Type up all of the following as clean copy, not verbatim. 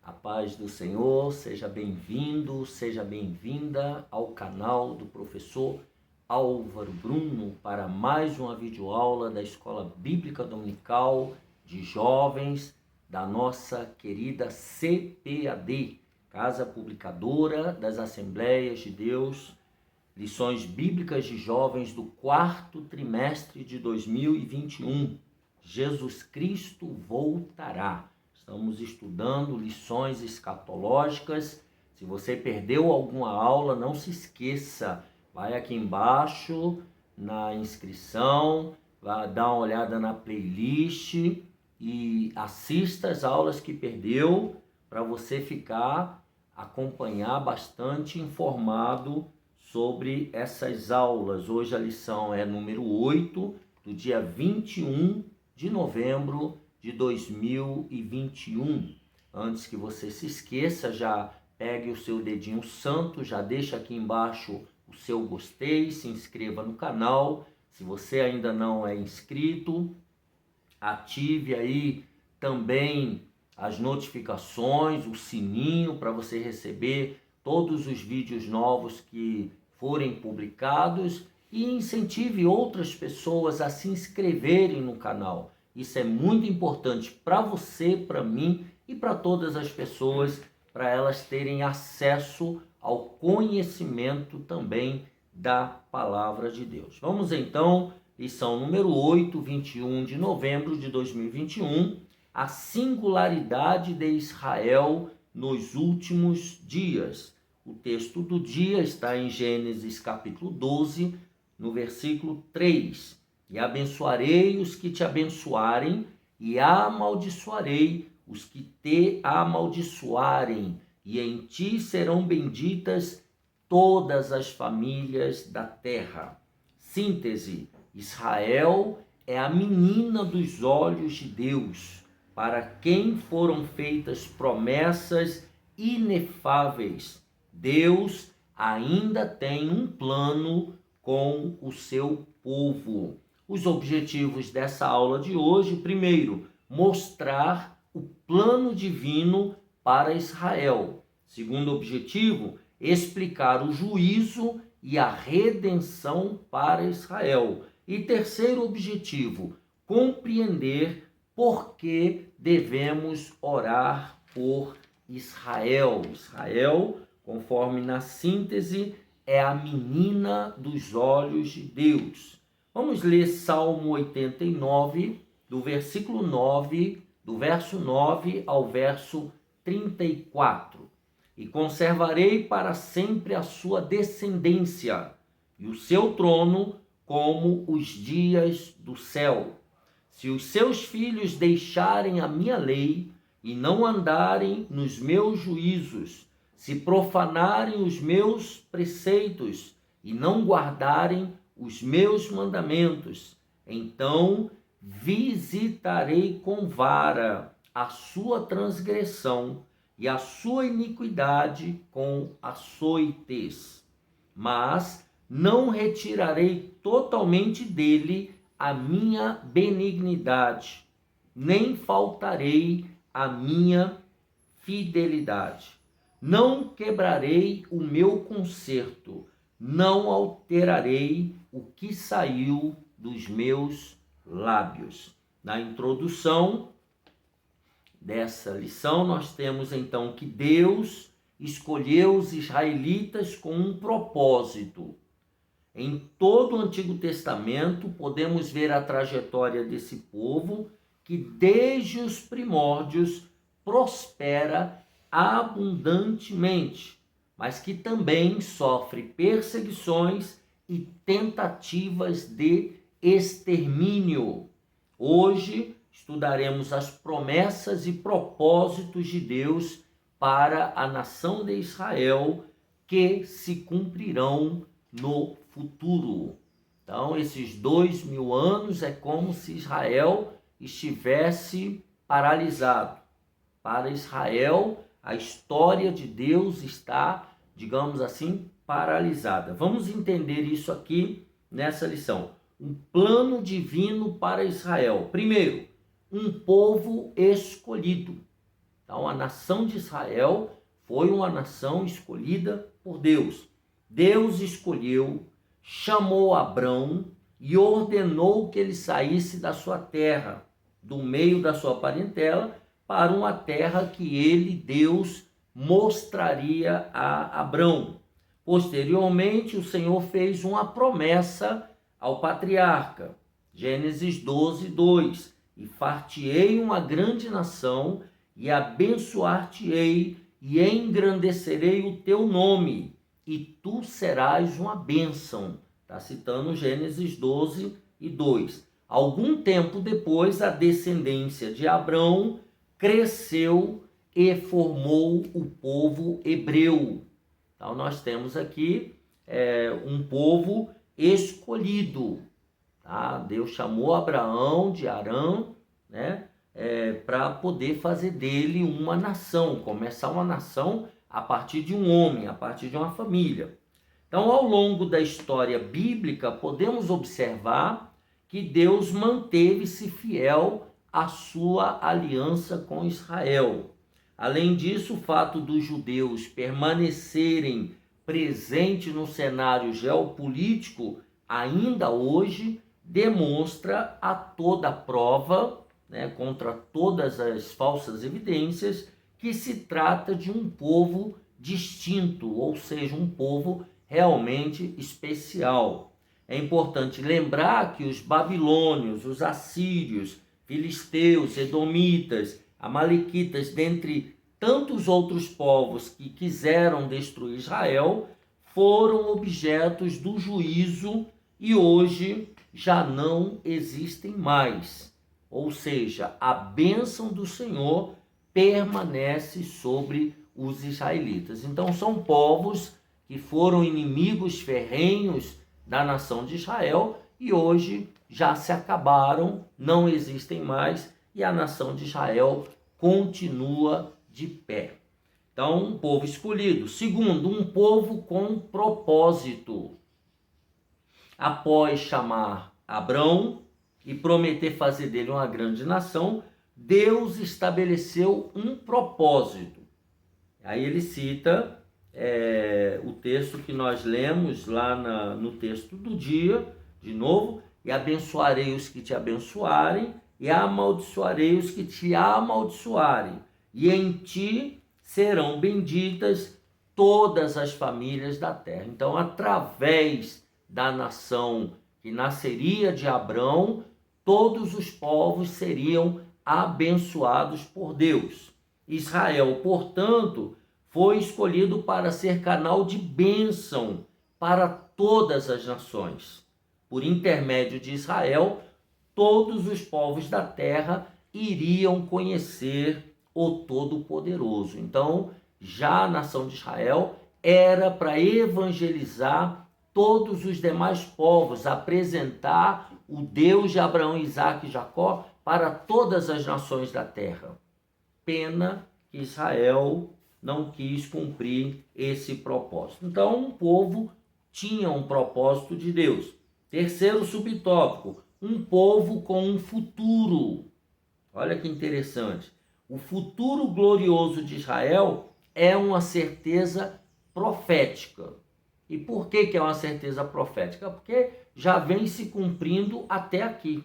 A paz do Senhor, seja bem-vindo, seja bem-vinda ao canal do professor Álvaro Bruno para mais uma videoaula da Escola Bíblica Dominical de Jovens da nossa querida CPAD, Casa Publicadora das Assembleias de Deus, lições bíblicas de jovens do quarto trimestre de 2021. Jesus Cristo voltará. Estamos estudando lições escatológicas. Se você perdeu alguma aula, não se esqueça. Vai aqui embaixo na inscrição, vai dar uma olhada na playlist e assista as aulas que perdeu para você acompanhar bastante informado sobre essas aulas. Hoje a lição é número 8, do dia 21 de novembro de 2021. Antes que você se esqueça, já pegue o seu dedinho santo, já deixa aqui embaixo o seu gostei, se inscreva no canal. Se você ainda não é inscrito, ative aí também as notificações, o sininho para você receber todos os vídeos novos que forem publicados e incentive outras pessoas a se inscreverem no canal. Isso é muito importante para você, para mim e para todas as pessoas, para elas terem acesso ao conhecimento também da Palavra de Deus. Vamos então, lição número 8, 21 de novembro de 2021, a singularidade de Israel nos últimos dias. O texto do dia está em Gênesis capítulo 12, no versículo 3. E abençoarei os que te abençoarem, e amaldiçoarei os que te amaldiçoarem, e em ti serão benditas todas as famílias da terra. Síntese: Israel é a menina dos olhos de Deus, para quem foram feitas promessas inefáveis. Deus ainda tem um plano com o seu povo. Os objetivos dessa aula de hoje: primeiro, mostrar o plano divino para Israel. Segundo objetivo, explicar o juízo e a redenção para Israel. E terceiro objetivo, compreender por que devemos orar por Israel. Israel, conforme na síntese, é a menina dos olhos de Deus. Vamos ler Salmo 89, do versículo 9, do verso 9 ao verso 34. E conservarei para sempre a sua descendência e o seu trono como os dias do céu. Se os seus filhos deixarem a minha lei e não andarem nos meus juízos, se profanarem os meus preceitos e não guardarem os meus mandamentos, então visitarei com vara a sua transgressão e a sua iniquidade com açoites. Mas não retirarei totalmente dele a minha benignidade, nem faltarei a minha fidelidade. Não quebrarei o meu concerto, não alterarei o que saiu dos meus lábios. Na introdução dessa lição, nós temos então que Deus escolheu os israelitas com um propósito. Em todo o Antigo Testamento, podemos ver a trajetória desse povo que desde os primórdios prospera abundantemente, mas que também sofre perseguições e tentativas de extermínio. Hoje estudaremos as promessas e propósitos de Deus para a nação de Israel que se cumprirão no futuro. Então, esses 2000 anos é como se Israel estivesse paralisado. Para Israel, a história de Deus está, digamos assim, paralisada. Vamos entender isso aqui nessa lição. Um plano divino para Israel. Primeiro, um povo escolhido. Então, a nação de Israel foi uma nação escolhida por Deus. Deus escolheu, chamou Abrão e ordenou que ele saísse da sua terra, do meio da sua parentela, para uma terra que ele, Deus, mostraria a Abrão. Posteriormente, o Senhor fez uma promessa ao patriarca. Gênesis 12, 2. E far-te-ei uma grande nação, e abençoar-te-ei, e engrandecerei o teu nome, e tu serás uma bênção. Está citando Gênesis 12 e 2. Algum tempo depois, a descendência de Abrão cresceu e formou o povo hebreu. Então, nós temos aqui um povo escolhido. Tá? Deus chamou Abraão de Harã, né? Para poder fazer dele uma nação, começar uma nação a partir de um homem, a partir de uma família. Então, ao longo da história bíblica, podemos observar que Deus manteve-se fiel à sua aliança com Israel. Além disso, o fato dos judeus permanecerem presentes no cenário geopolítico ainda hoje demonstra a toda prova, né, contra todas as falsas evidências, que se trata de um povo distinto, ou seja, um povo realmente especial. É importante lembrar que os babilônios, os assírios, filisteus, edomitas, amalequitas, dentre tantos outros povos que quiseram destruir Israel, foram objetos do juízo e hoje já não existem mais. Ou seja, a bênção do Senhor permanece sobre os israelitas. Então, são povos que foram inimigos ferrenhos da nação de Israel e hoje já se acabaram, não existem mais, e a nação de Israel continua de pé. Então, um povo escolhido. Segundo, um povo com propósito. Após chamar Abrão e prometer fazer dele uma grande nação, Deus estabeleceu um propósito. Aí ele cita o texto que nós lemos lá no texto do dia, de novo, e abençoarei os que te abençoarem, e amaldiçoarei os que te amaldiçoarem, e em ti serão benditas todas as famílias da terra. Então, através da nação que nasceria de Abrão, todos os povos seriam abençoados por Deus. Israel, portanto, foi escolhido para ser canal de bênção para todas as nações. Por intermédio de Israel, todos os povos da terra iriam conhecer o Todo-Poderoso. Então, já a nação de Israel era para evangelizar todos os demais povos, apresentar o Deus de Abraão, Isaque e Jacó para todas as nações da terra. Pena que Israel não quis cumprir esse propósito. Então, um povo tinha um propósito de Deus. Terceiro subtópico, um povo com um futuro. Olha que interessante. O futuro glorioso de Israel é uma certeza profética. E por que é uma certeza profética? Porque já vem se cumprindo até aqui.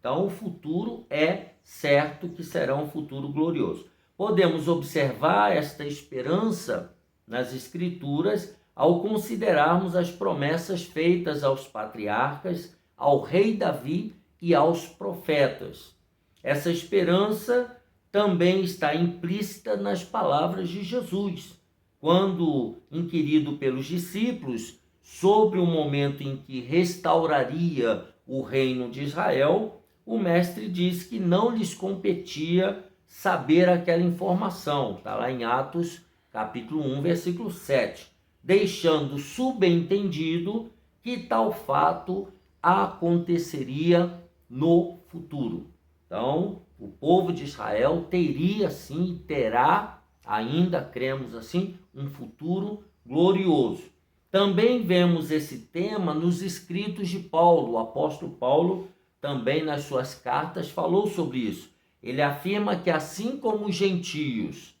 Então, o futuro é certo que será um futuro glorioso. Podemos observar esta esperança nas Escrituras ao considerarmos as promessas feitas aos patriarcas, ao rei Davi e aos profetas. Essa esperança também está implícita nas palavras de Jesus, quando inquirido pelos discípulos sobre o momento em que restauraria o reino de Israel, o mestre diz que não lhes competia saber aquela informação. Está lá em Atos, capítulo 1, versículo 7, deixando subentendido que tal fato aconteceria no futuro. Então, o povo de Israel teria sim, terá, ainda cremos assim, um futuro glorioso. Também vemos esse tema nos escritos de Paulo. O apóstolo Paulo também nas suas cartas falou sobre isso. Ele afirma que assim como os gentios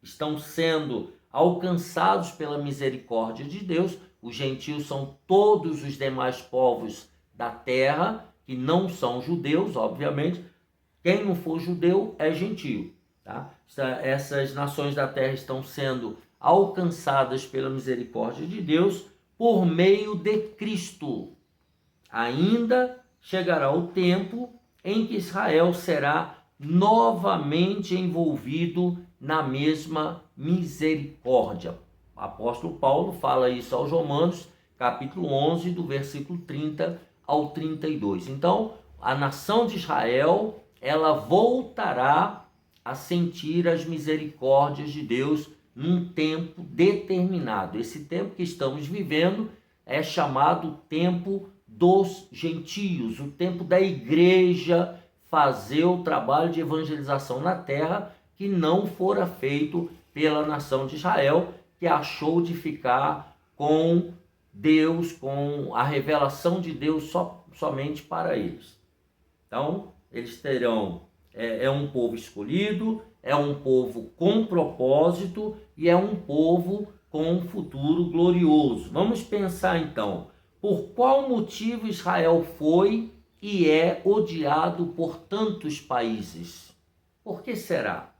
estão sendo alcançados pela misericórdia de Deus, os gentios são todos os demais povos da terra, que não são judeus, obviamente. Quem não for judeu é gentio, tá? Essas nações da terra estão sendo alcançadas pela misericórdia de Deus por meio de Cristo. Ainda chegará o tempo em que Israel será novamente envolvido na mesma misericórdia. O apóstolo Paulo fala isso aos Romanos, capítulo 11, do versículo 30 ao 32. Então, a nação de Israel, ela voltará a sentir as misericórdias de Deus num tempo determinado. Esse tempo que estamos vivendo é chamado tempo dos gentios, o tempo da igreja fazer o trabalho de evangelização na terra que não fora feito pela nação de Israel, que achou de ficar com Deus, com a revelação de Deus somente para eles. Então, eles terão, é um povo escolhido, é um povo com propósito e é um povo com um futuro glorioso. Vamos pensar então, por qual motivo Israel foi e é odiado por tantos países? Por que será?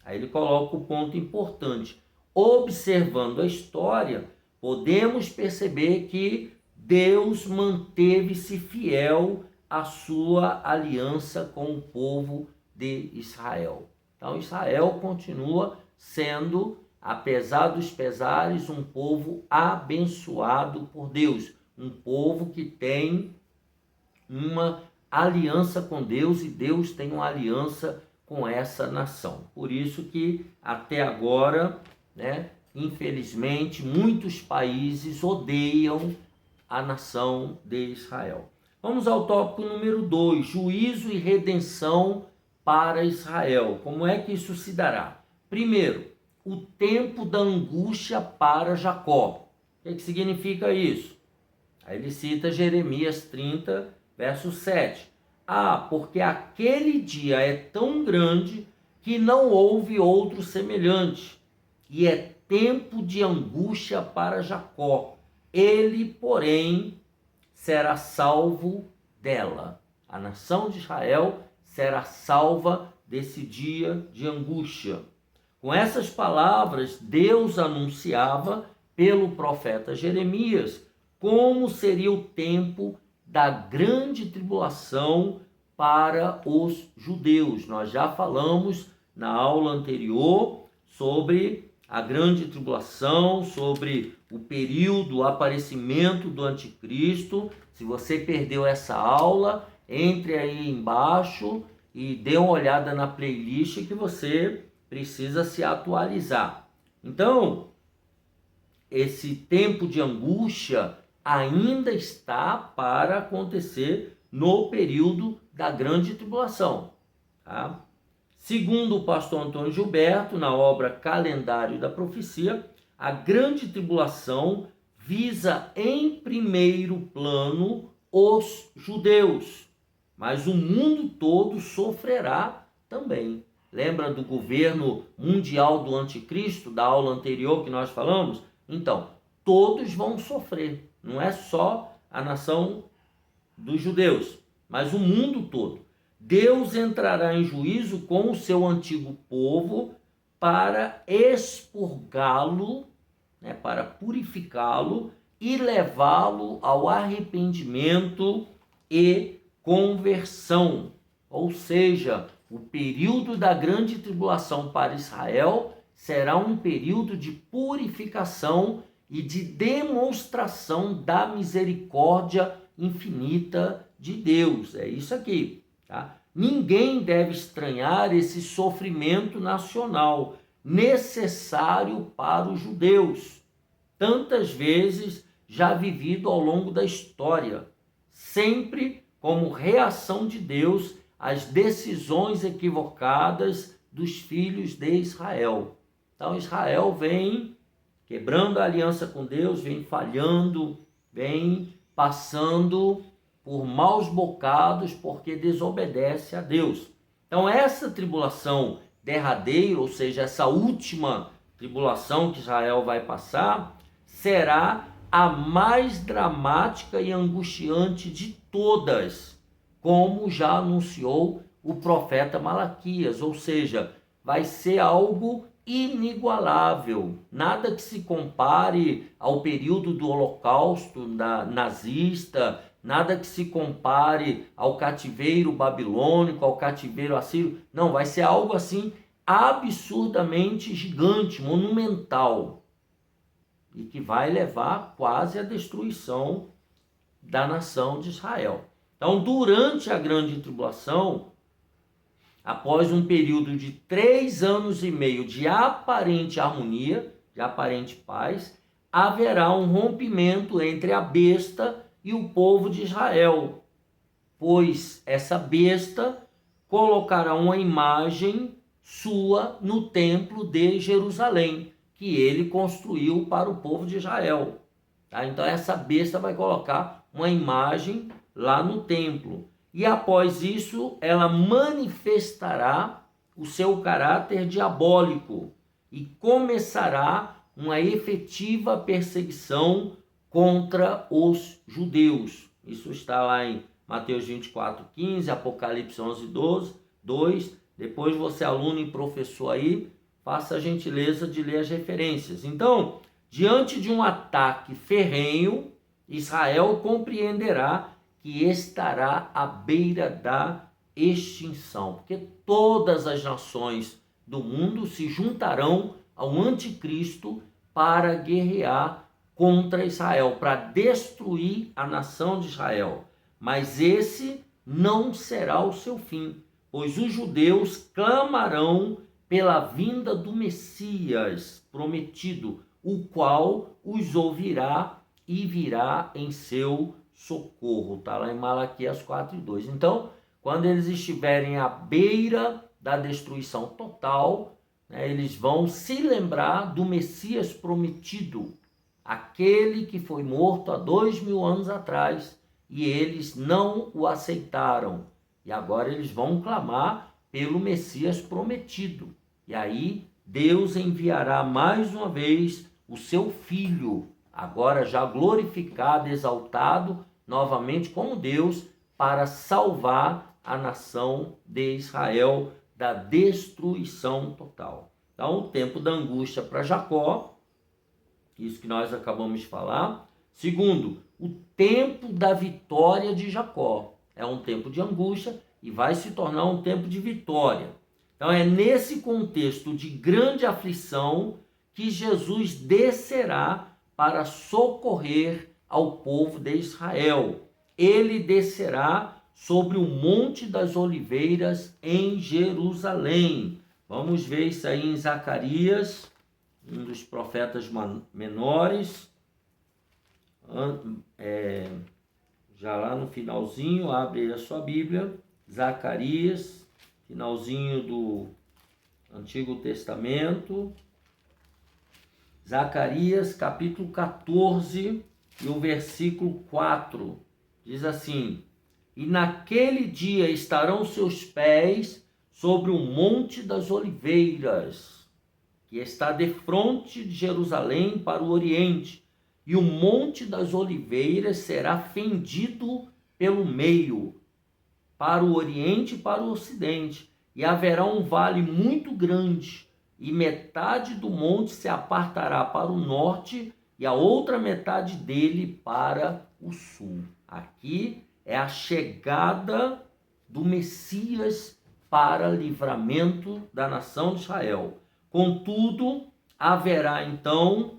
Aí ele coloca o ponto importante. Observando a história, podemos perceber que Deus manteve-se fiel à sua aliança com o povo de Israel. Então, Israel continua sendo, apesar dos pesares, um povo abençoado por Deus. Um povo que tem uma aliança com Deus e Deus tem uma aliança com essa nação. Por isso que até agora, infelizmente, muitos países odeiam a nação de Israel. Vamos ao tópico número 2, juízo e redenção para Israel. Como é que isso se dará? Primeiro, o tempo da angústia para Jacó. O que significa isso? Aí ele cita Jeremias 30, verso 7. Porque aquele dia é tão grande que não houve outro semelhante, e é tempo de angústia para Jacó. Ele, porém, será salvo dela. A nação de Israel será salva desse dia de angústia. Com essas palavras, Deus anunciava pelo profeta Jeremias como seria o tempo da grande tribulação para os judeus. Nós já falamos na aula anterior sobre a grande tribulação, sobre o período, o aparecimento do anticristo. Se você perdeu essa aula, entre aí embaixo e dê uma olhada na playlist que você precisa se atualizar. Então, esse tempo de angústia ainda está para acontecer no período da grande tribulação. Tá? Segundo o pastor Antônio Gilberto, na obra Calendário da Profecia, a grande tribulação visa em primeiro plano os judeus, mas o mundo todo sofrerá também. Lembra do governo mundial do anticristo, da aula anterior que nós falamos? Então, todos vão sofrer. Não é só a nação dos judeus, mas o mundo todo. Deus entrará em juízo com o seu antigo povo para expurgá-lo, para purificá-lo e levá-lo ao arrependimento e conversão. Ou seja, o período da grande tribulação para Israel será um período de purificação e de demonstração da misericórdia infinita de Deus. É isso aqui, tá? Ninguém deve estranhar esse sofrimento nacional necessário para os judeus, tantas vezes já vivido ao longo da história, sempre como reação de Deus às decisões equivocadas dos filhos de Israel. Então Israel vem quebrando a aliança com Deus, vem falhando, vem passando por maus bocados porque desobedece a Deus. Então essa tribulação derradeira, ou seja, essa última tribulação que Israel vai passar, será a mais dramática e angustiante de todas, como já anunciou o profeta Malaquias, ou seja, vai ser algo inigualável, nada que se compare ao período do Holocausto nazista, nada que se compare ao cativeiro babilônico, ao cativeiro assírio. Não, vai ser algo assim absurdamente gigante, monumental, e que vai levar quase à destruição da nação de Israel. Então, durante a grande tribulação, após um período de 3 anos e meio de aparente harmonia, de aparente paz, haverá um rompimento entre a besta e o povo de Israel, pois essa besta colocará uma imagem sua no templo de Jerusalém, que ele construiu para o povo de Israel. Tá? Então essa besta vai colocar uma imagem lá no templo. E após isso, ela manifestará o seu caráter diabólico e começará uma efetiva perseguição contra os judeus. Isso está lá em Mateus 24:15, Apocalipse 11:2. Depois você, aluno e professor aí, faça a gentileza de ler as referências. Então, diante de um ataque ferrenho, Israel compreenderá que estará à beira da extinção, porque todas as nações do mundo se juntarão ao anticristo para guerrear contra Israel, para destruir a nação de Israel. Mas esse não será o seu fim, pois os judeus clamarão pela vinda do Messias prometido, o qual os ouvirá e virá em seu socorro. Está lá em Malaquias 4:2. Então, quando eles estiverem à beira da destruição total, eles vão se lembrar do Messias prometido, aquele que foi morto há 2000 anos atrás, e eles não o aceitaram. E agora eles vão clamar pelo Messias prometido. E aí Deus enviará mais uma vez o seu Filho, agora já glorificado, exaltado novamente como Deus, para salvar a nação de Israel da destruição total. Então, o tempo da angústia para Jacó, isso que nós acabamos de falar. Segundo, o tempo da vitória de Jacó. É um tempo de angústia e vai se tornar um tempo de vitória. Então, é nesse contexto de grande aflição que Jesus descerá para socorrer ao povo de Israel. Ele descerá sobre o Monte das Oliveiras em Jerusalém. Vamos ver isso aí em Zacarias, um dos profetas menores. Já lá no finalzinho, abre a sua Bíblia, Zacarias, finalzinho do Antigo Testamento. Zacarias, capítulo 14, e o versículo 4, diz assim: e naquele dia estarão seus pés sobre o Monte das Oliveiras, que está defronte de Jerusalém para o oriente, e o Monte das Oliveiras será fendido pelo meio, para o oriente e para o ocidente, e haverá um vale muito grande, e metade do monte se apartará para o norte e a outra metade dele para o sul. Aqui é a chegada do Messias para livramento da nação de Israel. Contudo, haverá então,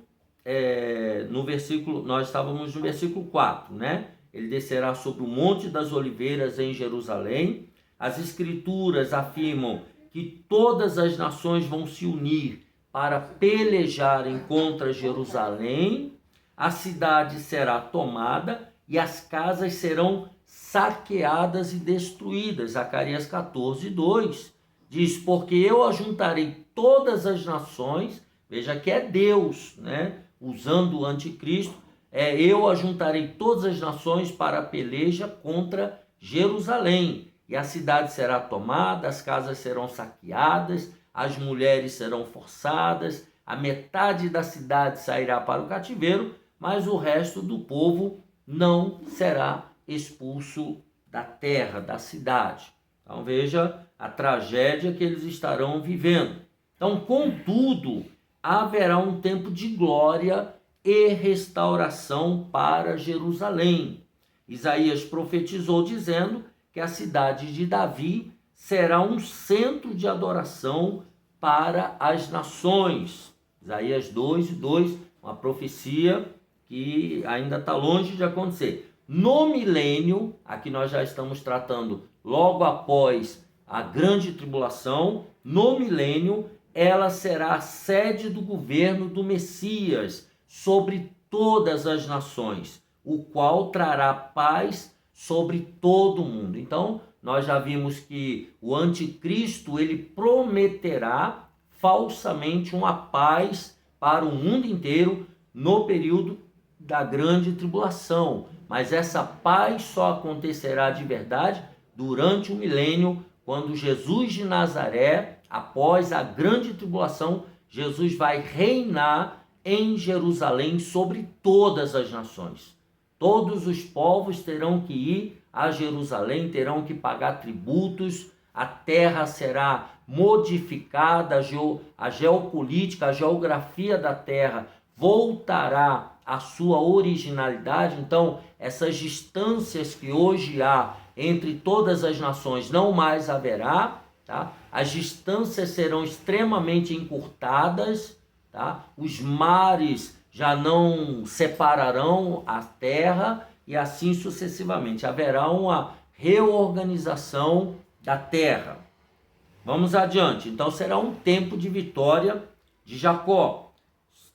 nós estávamos no versículo 4, né? Ele descerá sobre o Monte das Oliveiras em Jerusalém. As Escrituras afirmam que todas as nações vão se unir para pelejarem contra Jerusalém. A cidade será tomada e as casas serão saqueadas e destruídas. Zacarias 14:2 diz: porque eu ajuntarei todas as nações, veja que é Deus, né? Usando o anticristo, eu ajuntarei todas as nações para a peleja contra Jerusalém, e a cidade será tomada, as casas serão saqueadas, as mulheres serão forçadas, a metade da cidade sairá para o cativeiro, mas o resto do povo não será expulso da terra, da cidade. Então veja a tragédia que eles estarão vivendo. Então, contudo, haverá um tempo de glória e restauração para Jerusalém. Isaías profetizou dizendo que a cidade de Davi será um centro de adoração para as nações. Isaías 2:2, uma profecia que ainda está longe de acontecer. No milênio, aqui nós já estamos tratando logo após a grande tribulação, no milênio, ela será a sede do governo do Messias sobre todas as nações, o qual trará paz sobre todo o mundo. Então, nós já vimos que o anticristo, ele prometerá falsamente uma paz para o mundo inteiro no período da grande tribulação. Mas essa paz só acontecerá de verdade durante o milênio, quando Jesus de Nazaré, após a grande tribulação, Jesus vai reinar em Jerusalém sobre todas as nações. Todos os povos terão que ir a Jerusalém, terão que pagar tributos, a terra será modificada, a geopolítica, a geografia da terra voltará à sua originalidade. Então, essas distâncias que hoje há entre todas as nações não mais haverá, tá? As distâncias serão extremamente encurtadas, tá? Os mares já não separarão a terra e assim sucessivamente. Haverá uma reorganização da terra. Vamos adiante. Então será um tempo de vitória de Jacó.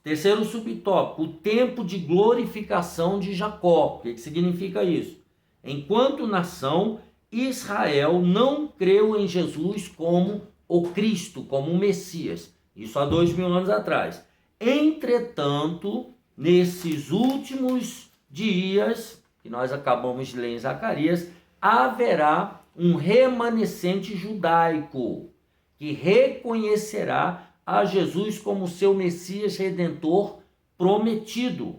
Terceiro subtópico, o tempo de glorificação de Jacó. O que significa isso? Enquanto nação, Israel não creu em Jesus como o Cristo, como o Messias. Isso há 2000 anos atrás. Entretanto, nesses últimos dias, que nós acabamos de ler em Zacarias, haverá um remanescente judaico que reconhecerá a Jesus como seu Messias Redentor prometido.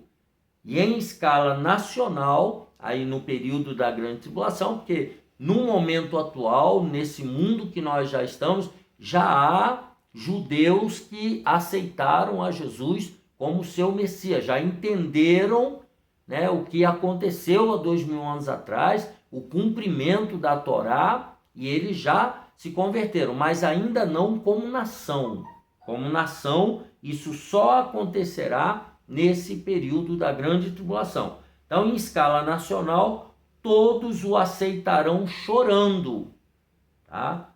E em escala nacional, aí no período da grande tribulação, porque no momento atual, nesse mundo que nós já estamos, já há judeus que aceitaram a Jesus como seu Messias, já entenderam, né, o que aconteceu há 2000 anos atrás, o cumprimento da Torá, e eles já se converteram, mas ainda não como nação. Como nação, isso só acontecerá nesse período da grande tribulação. Então, em escala nacional, todos o aceitarão chorando, tá?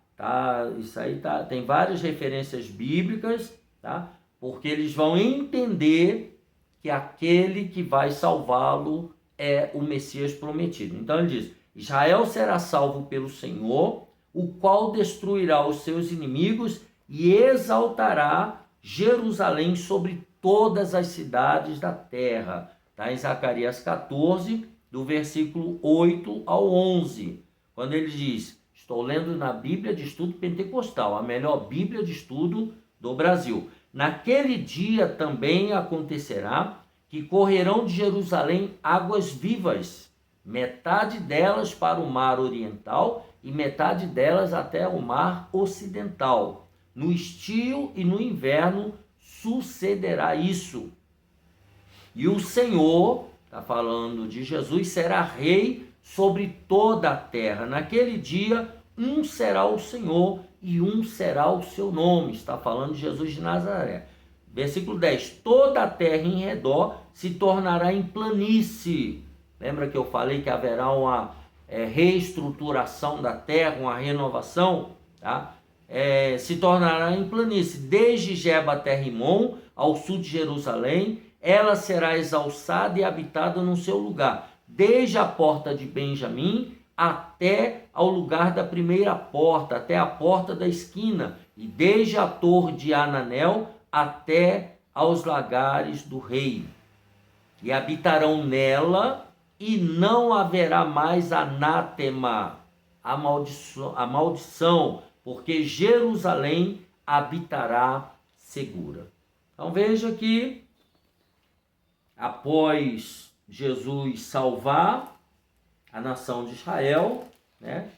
Isso aí tem várias referências bíblicas, tá? Porque eles vão entender que aquele que vai salvá-lo é o Messias prometido. Então ele diz: Israel será salvo pelo Senhor, o qual destruirá os seus inimigos e exaltará Jerusalém sobre todas as cidades da terra. Está em Zacarias 14, do versículo 8 ao 11, quando ele diz: estou lendo na Bíblia de Estudo Pentecostal, a melhor Bíblia de estudo do Brasil. Naquele dia também acontecerá que correrão de Jerusalém águas vivas, metade delas para o mar oriental e metade delas até o mar ocidental. No estio e no inverno sucederá isso. E o Senhor, está falando de Jesus, será rei sobre toda a terra. Naquele dia, um será o Senhor e um será o seu nome. Está falando de Jesus de Nazaré. Versículo 10. Toda a terra em redor se tornará em planície. Lembra que eu falei que haverá uma reestruturação da terra, uma renovação? Tá? Se tornará em planície. Desde Geba até Rimon, ao sul de Jerusalém, ela será exalçada e habitada no seu lugar. Desde a porta de Benjamim até ao lugar da primeira porta, até a porta da esquina, e desde a torre de Ananel até aos lagares do rei. E habitarão nela, e não haverá mais anátema. a maldição, porque Jerusalém habitará segura. Então veja que após Jesus salvar a nação de Israel, né,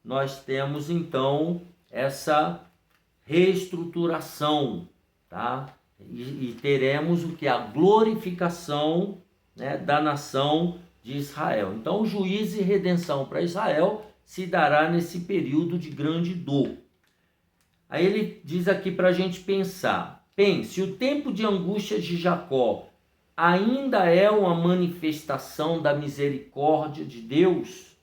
nós temos então essa reestruturação, tá? E teremos o que? A glorificação, né, da nação de Israel. Então, o juízo e redenção para Israel se dará nesse período de grande dor. Aí ele diz aqui para a gente pensar. Pense, o tempo de angústia de Jacó ainda é uma manifestação da misericórdia de Deus?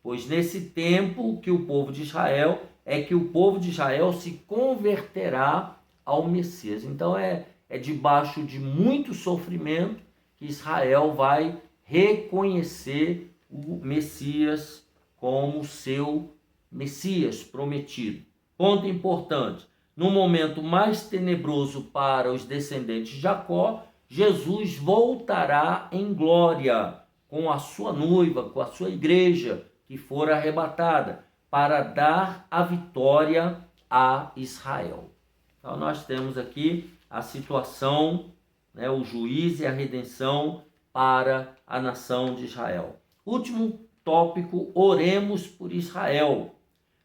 Pois nesse tempo que o povo de Israel se converterá ao Messias. Então é debaixo de muito sofrimento que Israel vai reconhecer o Messias como seu Messias prometido. Ponto importante: no momento mais tenebroso para os descendentes de Jacó, Jesus voltará em glória com a sua noiva, com a sua igreja que for arrebatada, para dar a vitória a Israel. Então nós temos aqui a situação, né, o juízo e a redenção para a nação de Israel. Último tópico: oremos por Israel.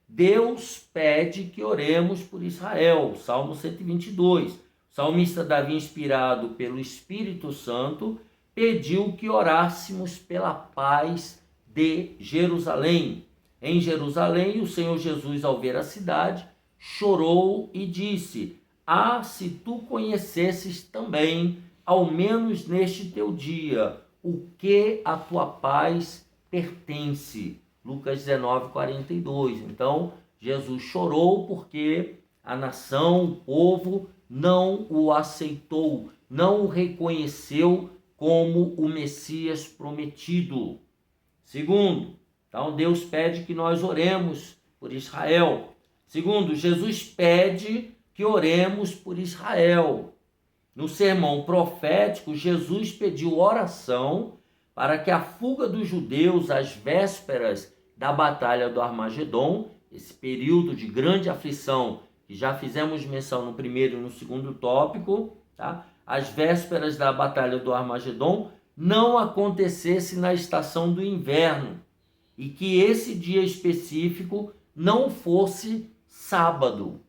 Deus pede que oremos por Israel. Salmo 122. O salmista Davi, inspirado pelo Espírito Santo, pediu que orássemos pela paz de Jerusalém. Em Jerusalém, o Senhor Jesus, ao ver a cidade, chorou e disse: ah, se tu conhecesses também, ao menos neste teu dia, o que a tua paz pertence. Lucas 19, 42. Então, Jesus chorou porque a nação, o povo, não o aceitou, não o reconheceu como o Messias prometido. Segundo, então Deus pede que nós oremos por Israel. Segundo, Jesus pede que oremos por Israel. No sermão profético, Jesus pediu oração para que a fuga dos judeus às vésperas da batalha do Armagedon, esse período de grande aflição que já fizemos menção no primeiro e no segundo tópico, tá? As vésperas da batalha do Armagedon, não acontecesse na estação do inverno e que esse dia específico não fosse sábado,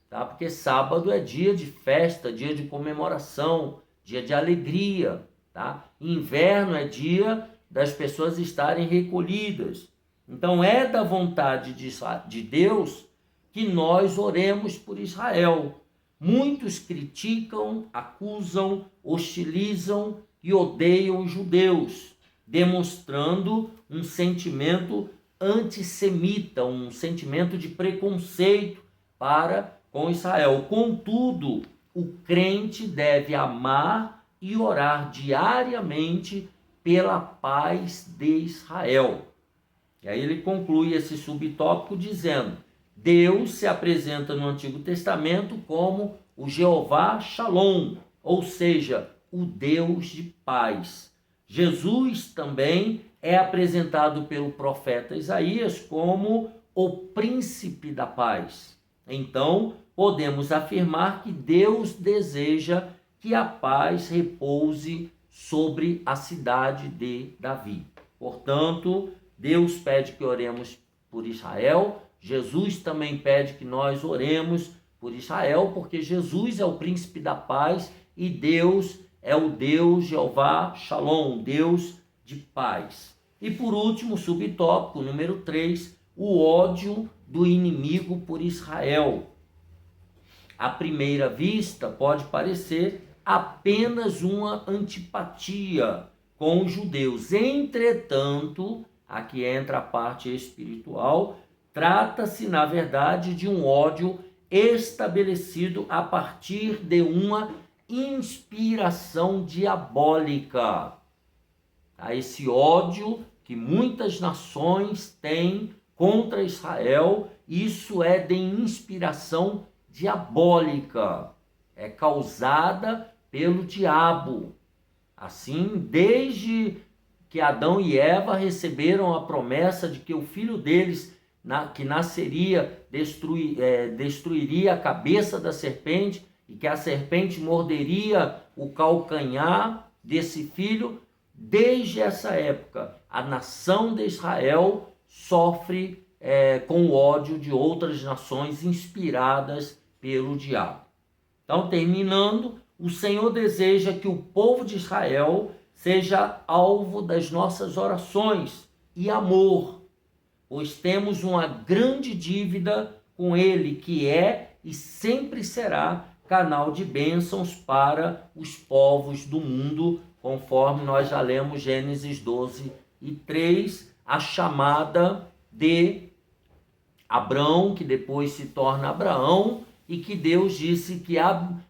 tá? Porque sábado é dia de festa, dia de comemoração, dia de alegria, tá? Inverno é dia das pessoas estarem recolhidas. Então é da vontade de Deus que nós oremos por Israel. Muitos criticam, acusam, hostilizam e odeiam os judeus, demonstrando um sentimento antissemita, um sentimento de preconceito para com Israel. Contudo, o crente deve amar e orar diariamente pela paz de Israel. E aí ele conclui esse subtópico dizendo: Deus se apresenta no Antigo Testamento como o Jeová Shalom, ou seja, o Deus de paz. Jesus também é apresentado pelo profeta Isaías como o príncipe da paz. Então, podemos afirmar que Deus deseja que a paz repouse sobre a cidade de Davi. Portanto, Deus pede que oremos por Israel. Jesus também pede que nós oremos por Israel, porque Jesus é o príncipe da paz e Deus é o Deus Jeová Shalom, Deus de paz. E por último, subtópico número 3, o ódio do inimigo por Israel. À primeira vista, pode parecer apenas uma antipatia com os judeus. Entretanto, aqui entra a parte espiritual, trata-se, na verdade, de um ódio estabelecido a partir de uma inspiração diabólica. Esse ódio que muitas nações têm contra Israel, isso é de inspiração diabólica, é causada pelo diabo. Assim, desde que Adão e Eva receberam a promessa de que o filho deles, que nasceria, destruiria a cabeça da serpente, e que a serpente morderia o calcanhar desse filho. Desde essa época, a nação de Israel sofre com o ódio de outras nações inspiradas pelo diabo. Então, terminando, o Senhor deseja que o povo de Israel seja alvo das nossas orações e amor, pois temos uma grande dívida com Ele, que é e sempre será canal de bênçãos para os povos do mundo, conforme nós já lemos Gênesis 12:3, a chamada de Abrão, que depois se torna Abraão, e que Deus disse que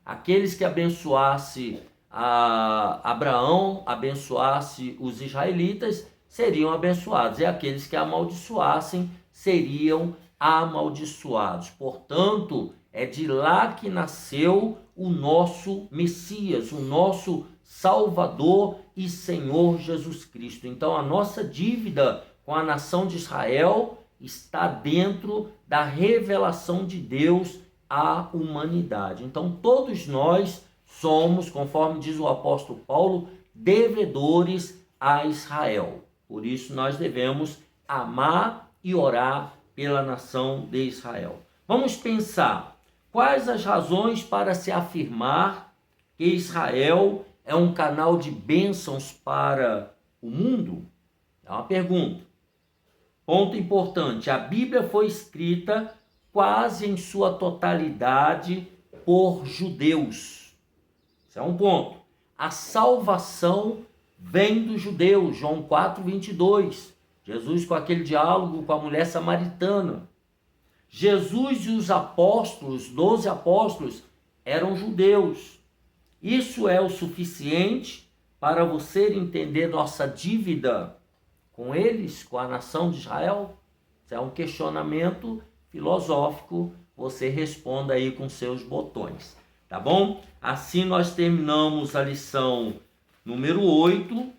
aqueles que abençoasse Abraão, abençoasse os israelitas, seriam abençoados, e aqueles que amaldiçoassem seriam amaldiçoados. Portanto, é de lá que nasceu o nosso Messias, o nosso Salvador e Senhor Jesus Cristo. Então, a nossa dívida com a nação de Israel está dentro da revelação de Deus à humanidade. Então, todos nós somos, conforme diz o apóstolo Paulo, devedores a Israel. Por isso, nós devemos amar e orar pela nação de Israel. Vamos pensar quais as razões para se afirmar que Israel é um canal de bênçãos para o mundo? É uma pergunta. Ponto importante: a Bíblia foi escrita quase em sua totalidade por judeus. Esse é um ponto. A salvação vem dos judeus, João 4:22. Jesus com aquele diálogo com a mulher samaritana. Jesus e os apóstolos, 12 apóstolos, eram judeus. Isso é o suficiente para você entender nossa dívida com eles, com a nação de Israel? Isso é um questionamento filosófico, você responda aí com seus botões, tá bom? Assim nós terminamos a lição número 8,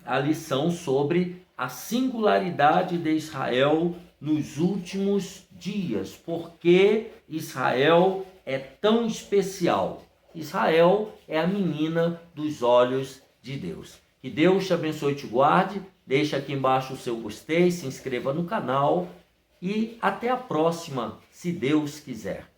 a lição sobre a singularidade de Israel nos últimos dias. Por que Israel é tão especial? Israel é a menina dos olhos de Deus. Que Deus te abençoe e te guarde. Deixa aqui embaixo o seu gostei, se inscreva no canal e até a próxima, se Deus quiser.